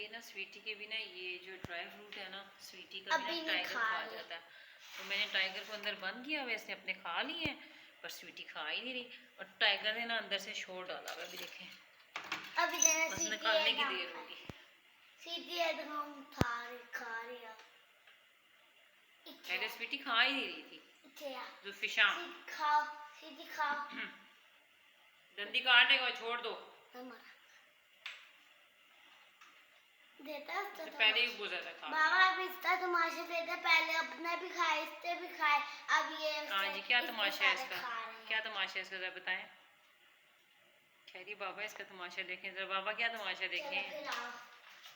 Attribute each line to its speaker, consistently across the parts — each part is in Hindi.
Speaker 1: ये ना स्वीटी के बिना ये जो ड्राई फ्रूट है ना स्वीटी का भी ना टाइगर खा जाता है। तो मैंने टाइगर को अंदर बंद किया, वैसे अपने खा लिए हैं पर स्वीटी खा ही नहीं रही और टाइगर ने ना अंदर से शोर डाला हुआ। अभी देखें,
Speaker 2: अभी
Speaker 1: बस निकालने की देर होगी। पहले स्वीटी खा ही नहीं रही थी। जुल्फिशा दंदी काटने को छोड़ दो,
Speaker 2: देता तो
Speaker 1: पहले ही गुजर था।
Speaker 2: बाबा अब इसका तमाशा देता, पहले अपना भी खाए, इससे भी खाए, अब ये
Speaker 1: हाँ जी, क्या तमाशा है इसका, क्या तमाशा है इसका जरा बताएं। खैरी बाबा इसका तमाशा देखें जरा, बाबा क्या तमाशा देखें।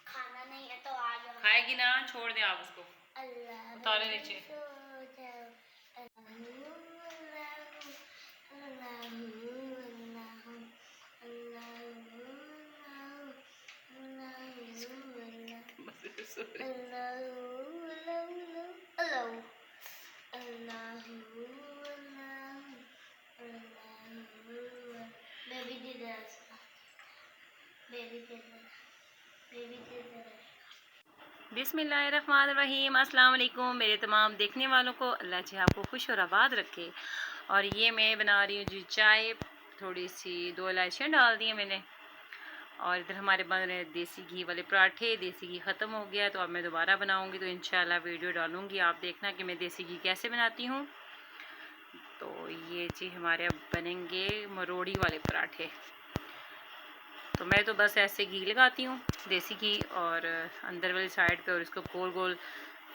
Speaker 2: खाना नहीं है तो आ जाओ।
Speaker 1: खाएगी ना, छोड़ दे आप उसको, उतारे नीचे। बिस्मिल्लाहिर्रहमानिर्रहीम। अस्सलाम वालेकुम मेरे तमाम देखने वालों को, अल्लाह जी आपको खुश और आबाद रखे। और ये मैं बना रही हूँ जी चाय, थोड़ी सी 2 इलायचियाँ डाल दी हैं मैंने। और इधर हमारे बन रहे हैं देसी घी वाले पराठे। देसी घी ख़त्म हो गया तो अब मैं दोबारा बनाऊँगी, तो इंशाल्लाह वीडियो डालूँगी, आप देखना कि मैं देसी घी कैसे बनाती हूँ। तो ये जी हमारे अब बनेंगे मरोड़ी वाले पराठे। तो मैं तो बस ऐसे घी लगाती हूँ, देसी घी, और अंदर वाली साइड पे, और इसको गोल गोल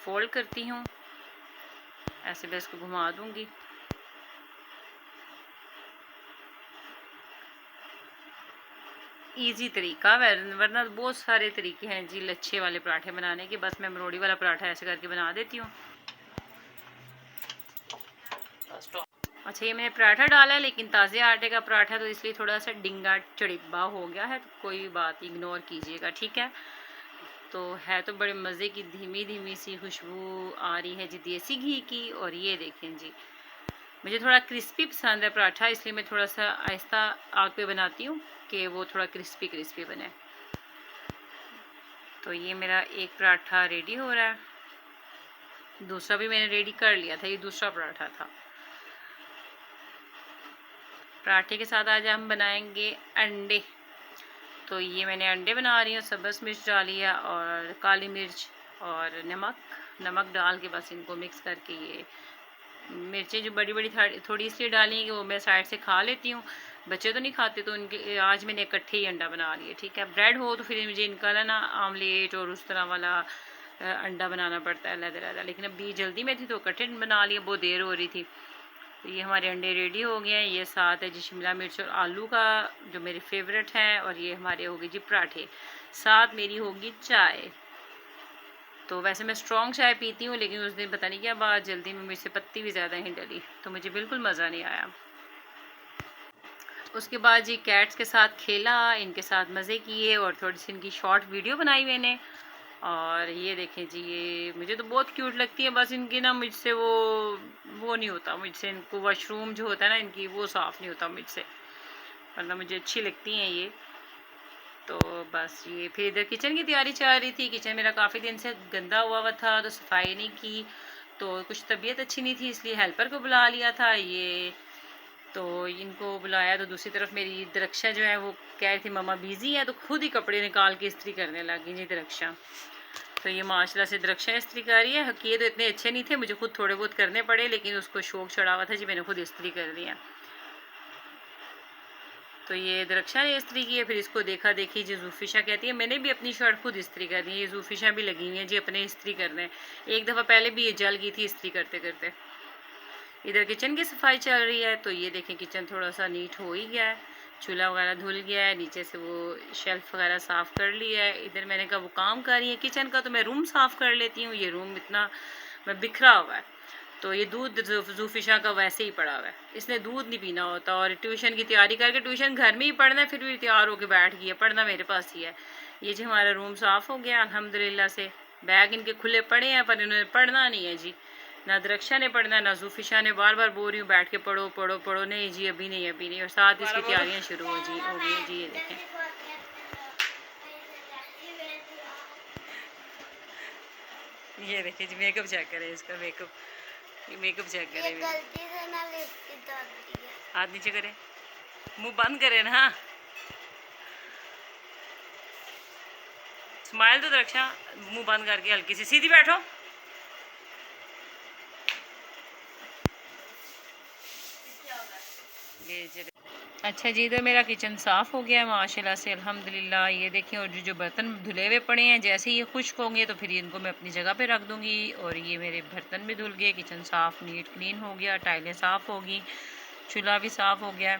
Speaker 1: फोल्ड करती हूँ, ऐसे मैं इसको घुमा दूँगी। इजी तरीका, वरना बहुत सारे तरीके हैं जी लच्छे वाले पराठे बनाने के। बस मैं मरोड़ी वाला पराठा ऐसे करके बना देती हूँ। अच्छा, ये मैंने पराठा डाला है, लेकिन ताज़े आटे का पराठा तो इसलिए थोड़ा सा डिंगा चढ़िब्बा हो गया है, तो कोई बात इग्नोर कीजिएगा, ठीक है। तो है तो बड़े मज़े की, धीमी धीमी सी खुशबू आ रही है जी देसी घी की। और ये देखें जी, मुझे थोड़ा क्रिस्पी पसंद है पराठा, इसलिए मैं थोड़ा सा आहिस्ता आग पे बनाती हूँ कि वो थोड़ा क्रिस्पी क्रिस्पी बने। तो ये मेरा एक पराठा रेडी हो रहा है, दूसरा भी मैंने रेडी कर लिया था, ये दूसरा पराठा था। पराठे के साथ आज हम बनाएंगे अंडे। तो ये मैंने अंडे बना रही हूँ, सब्ज़ मिर्च डाली है और काली मिर्च और नमक डाल के बस इनको मिक्स करके, ये मिर्चें जो बड़ी बड़ी थोड़ी इसलिए डाली हैं कि वो मैं साइड से खा लेती हूँ, बच्चे तो नहीं खाते, तो उनके आज मैंने इकट्ठे ही अंडा बना लिया, ठीक है। ब्रेड हो तो फिर मुझे इनका ना आमलेट और उस तरह वाला अंडा बनाना पड़ता है अलग-अलग, लेकिन अभी जल्दी में थी तो इकट्ठे बना लिया, बहुत देर हो रही थी। तो ये हमारे अंडे रेडी हो गए हैं। ये साथ है जी शिमला मिर्च और आलू का, जो मेरे फेवरेट हैं। और ये हमारे हो गए जी पराठे, साथ मेरी होगी चाय। तो वैसे मैं स्ट्रॉन्ग चाय पीती हूँ, लेकिन उस दिन पता नहीं क्या बात, जल्दी में मुझसे पत्ती भी ज़्यादा ही डली, तो मुझे बिल्कुल मज़ा नहीं आया। उसके बाद जी कैट्स के साथ खेला, इनके साथ मज़े किए और थोड़ी सी इनकी शॉर्ट वीडियो बनाई मैंने। और ये देखें जी, ये मुझे तो बहुत क्यूट लगती है, बस इनकी ना मुझसे वो नहीं होता मुझसे, इनको वॉशरूम जो होता है ना इनकी, वो साफ़ नहीं होता मुझसे, वरना मुझे अच्छी लगती हैं ये। तो बस ये फिर इधर किचन की तैयारी चल रही थी। किचन मेरा काफ़ी दिन से गंदा हुआ था, तो सफाई नहीं की, तो कुछ तबीयत अच्छी नहीं थी, इसलिए हेल्पर को बुला लिया था। ये तो इनको बुलाया, तो दूसरी तरफ मेरी दरक्षा जो है वो कह रही थी मम्मा बिज़ी है, तो खुद ही कपड़े निकाल के इस्त्री करने लगी जी दरक्षा। तो ये माशाल्लाह से दरक्षा इस्त्री कर रही है। किए तो इतने अच्छे नहीं थे, मुझे खुद थोड़े बहुत करने पड़े, लेकिन उसको शौक चढ़ा हुआ था जी, मैंने खुद इस्त्री कर दिया। तो ये दरक्षा ने इस्त्री की है, फिर इसको देखा देखी जी जुल्फिशा कहती है मैंने भी अपनी शर्ट खुद इस्त्री कर दी है। ये जुल्फिशा भी लगी हुई है जी अपने इस्त्री करने, एक दफ़ा पहले भी ये जल गई थी इस्त्री करते करते। इधर किचन की सफाई चल रही है। तो ये देखें किचन थोड़ा सा नीट हो ही गया है, चूल्हा वगैरह धुल गया है, नीचे से वो शेल्फ़ वगैरह साफ़ कर लिया है। इधर मैंने कहा वो काम कर रही है किचन का, तो मैं रूम साफ़ कर लेती हूँ। ये रूम इतना मैं बिखरा हुआ है। तो ये दूध जुल्फिशा का वैसे ही पड़ा हुआ है, इसने दूध नहीं पीना होता, और ट्यूशन की तैयारी करके, ट्यूशन घर में ही पढ़ना है, फिर भी तैयार होकर बैठ गई है, पढ़ना मेरे पास ही है। ये जी हमारा रूम साफ़ हो गया अल्हम्दुलिल्लाह से। बैग इनके खुले पड़े हैं, पर इन्होंने पढ़ना नहीं है जी, ना दरक्षा ने पढ़ना, ना जुल्फिशा ने। बार बार बोल रही हूँ बैठ के पढ़ो पढ़ो पढ़ो, नहीं जी अभी नहीं अभी नहीं। और साथ इसकी तैयारियाँ शुरू हो गई जी, ये देखें। ये देखिए जी, मेकअप चेक करें इसका, मेकअप, ये मेकअप चेक
Speaker 2: ये
Speaker 1: करें।
Speaker 2: गलती से ना लिपस्टिक डाल दी है।
Speaker 1: हाथ नीचे करें, मुंह बंद करें ना, स्माइल तो रक्षा, मुंह बंद करके हल्की सी सीधी बैठो। ये चले। अच्छा जी, इधर मेरा किचन साफ़ हो गया है माशाल्लाह से, अल्हम्दुलिल्लाह। ये देखिए, और जो बर्तन धुले हुए पड़े हैं, जैसे ही ये खुश्क होंगे तो फिर इनको मैं अपनी जगह पे रख दूँगी। और ये मेरे बर्तन भी धुल गए, किचन साफ़ नीट क्लीन हो गया, टाइलें साफ़ होगी, चूल्हा भी साफ़ हो गया।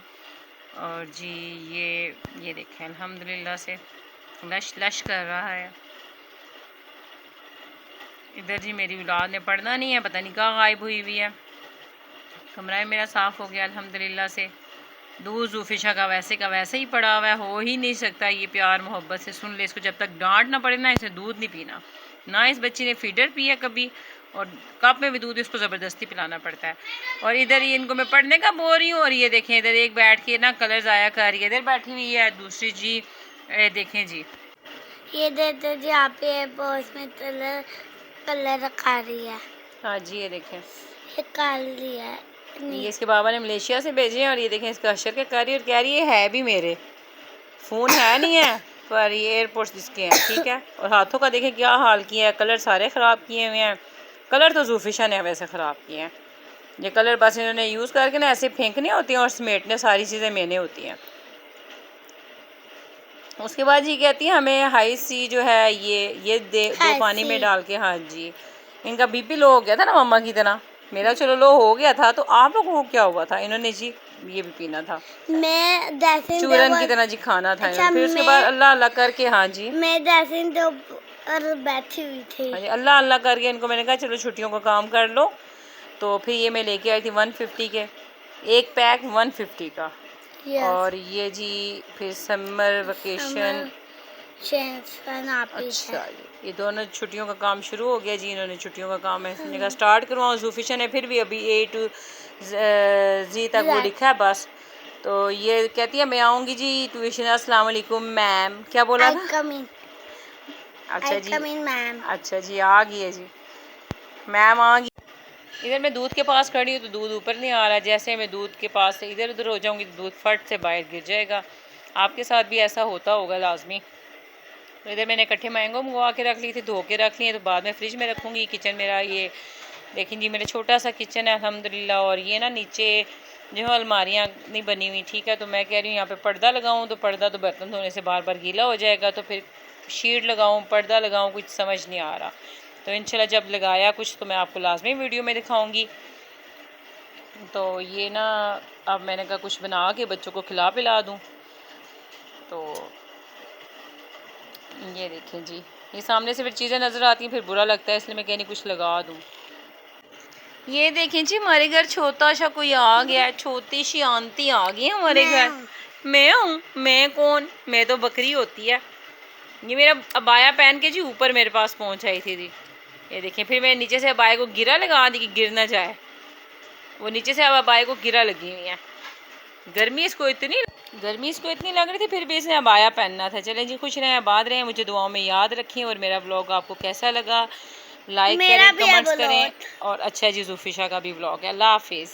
Speaker 1: और जी ये देखें अल्हम्दुलिल्लाह से लश लश कर रहा है। इधर जी मेरी औलाद ने पढ़ना नहीं है, पता नहीं कहाँ गायब हुई हुई है। कमरा मेरा साफ़ हो गया अल्हम्दुलिल्लाह से। दूध जूफिशा का वैसे ही पड़ा हुआ है, हो ही नहीं सकता। ये प्यार मोहब्बत से सुन ले इसको, जब तक डांट ना पड़े ना इसे दूध नहीं पीना। ना इस बच्ची ने फीडर पिया कभी, और कप में भी दूध इसको ज़बरदस्ती पिलाना पड़ता है। और इधर ये इनको मैं पढ़ने का बोल रही हूँ, और ये देखें इधर एक बैठ के ना कलर ज़ाया कर रही है, इधर बैठी हुई है। दूसरी जी देखें जी,
Speaker 2: ये देते जी आप ये बॉक्स में कलर कलर रखा रही है,
Speaker 1: हाँ जी ये देखें,
Speaker 2: ये काल लिया है
Speaker 1: ये इसके बाबा ने मलेशिया से भेजे हैं। और ये देखें इसका अशर के कर रही है, और कह रही है भी मेरे फ़ोन है नहीं है, पर ये एयरपोर्ट्स जिसके हैं, ठीक है। और हाथों का देखें क्या हाल किया है, कलर सारे ख़राब किए हुए हैं। कलर तो जूफिशा ने वैसे ख़राब किए हैं, ये कलर बस इन्होंने यूज़ करके ना ऐसे फेंकने होती हैं और समेटने सारी चीज़ें मैंने होती हैं। उसके बाद ये कहती है हमें हाई सी जो है ये दो पानी में डाल के। हाँ जी, इनका बीपी लो हो गया था ना मम्मा की तरह, मेरा चलो लो हो गया था, तो आप लोगों को क्या हुआ था? इन्होंने जी ये भी पीना था,
Speaker 2: मैं दैसिन
Speaker 1: चूरन की तरह जी खाना था।
Speaker 2: अच्छा,
Speaker 1: फिर उसके बाद अल्लाह अल्लाह करके, हाँ जी,
Speaker 2: मैं दैसिन तो और बैठी हुई थी।
Speaker 1: हाँ जी, अल्लाह अल्लाह करके इनको मैंने कहा चलो छुट्टियों का काम कर लो। तो फिर ये मैं लेके आई थी 150 के, एक पैक 150 का। और ये जी फिर समर वेकेशन, अच्छा ये दोनों छुट्टियों का काम शुरू हो गया जी। इन्होंने छुट्टियों का काम है जगह स्टार्ट करवाऊँ। जूफिशा ने फिर भी अभी A to Z तक वो लिखा है बस। तो ये कहती है मैं आऊँगी जी ट्यूशन। अस्सलाम वालेकुम मैम, क्या बोला था? अच्छा जी,
Speaker 2: मैम।
Speaker 1: अच्छा जी आ गई है जी, मैम आ गई। इधर मैं दूध के पास खड़ी हूँ तो दूध ऊपर नहीं आ रहा, जैसे मैं दूध के पास से इधर उधर हो जाऊँगी तो दूध फट से बाहर गिर जाएगा। आपके साथ भी ऐसा होता होगा लाजमी। तो इधर मैंने इकट्ठे मैंगो मंगवा के रख ली थी, धो के रख लिए, तो बाद में फ्रिज में रखूँगी। किचन मेरा ये देखें जी, मेरा छोटा सा किचन है अल्हम्दुलिल्लाह। और ये ना नीचे जो है अलमारियाँ नहीं बनी हुई, ठीक है। तो मैं कह रही हूँ यहाँ पे पर्दा लगाऊँ, तो पर्दा तो बर्तन धोने से बार बार गीला हो जाएगा, तो फिर शीट लगाऊँ पर्दा लगाऊँ, कुछ समझ नहीं आ रहा। तो इंशाल्लाह जब लगाया कुछ तो मैं आपको लाजमी वीडियो में दिखाऊँगी। तो ये ना अब मैंने कहा कुछ बना के बच्चों को खिला पिला दूँ। तो ये देखें जी, ये सामने से फिर चीज़ें नज़र आती हैं, फिर बुरा लगता है, इसलिए मैं कहनी कुछ लगा दूँ। ये देखें जी, हमारे घर छोटा सा कोई आ गया है, छोटी सी आंटी आ गई है हमारे घर। मैं हूँ? मैं कौन? मैं तो बकरी होती है। ये मेरा अबाया पहन के जी ऊपर मेरे पास पहुँच आई थी जी। ये देखें, फिर मैं नीचे से अबाया को गिरा लगा दी कि गिर ना जाए, वो नीचे से अब अबाया को गिरा लगी हुई है। गर्मी इसको इतनी लग रही थी, फिर भी इसने अबाया पहनना था। चलें जी, खुश रहें, आबाद रहें, मुझे दुआओं में याद रखें। और मेरा व्लॉग आपको कैसा लगा लाइक करें, कमेंट्स करें। और अच्छा जी, जूफिशा का भी व्लॉग है। अल्लाह हाफिज़।